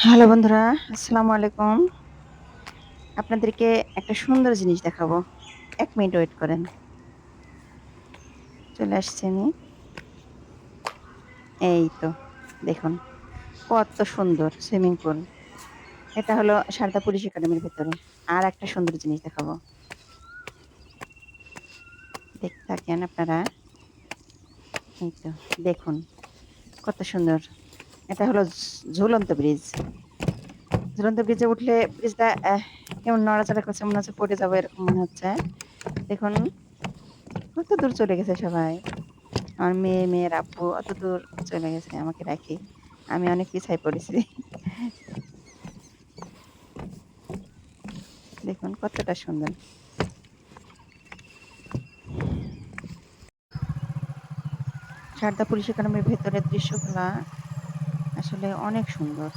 Hello বন্ধুরা, আসসালামু আলাইকুম। আপনাদেরকে একটা সুন্দর জিনিস দেখাবো। ১ মিনিট ওয়েট করেন। চলে আসছি আমি। এই তো দেখুন কত সুন্দর সুইমিং পুল। এটা হলো সারদা পুলিশ একাডেমির ভেতরে। আর একটা সুন্দর জিনিস দেখাবো। দেখতে থাকেন আপনারা। এই তো দেখুন কত সুন্দর। এটা হলো ঝুলন্ত ব্রিজ। ঝুলন্ত ব্রিজে উঠলে ব্রিজটা কেমন নড়াচড়া করছে মনে হচ্ছে পড়ে যাবো এরকম মনে হচ্ছে। দেখুন কত দূর চলে গেছে সবাই। আমার মেয়ের আব্বু অতদূর চলে গেছে আমাকে রেখে। আমি অনেক পিছায় পড়েছি। দেখুন কতটা সুন্দর। সারদা পুলিশ একাডেমির ভেতরের দৃশ্যগুলা আসলে অনেক সুন্দর।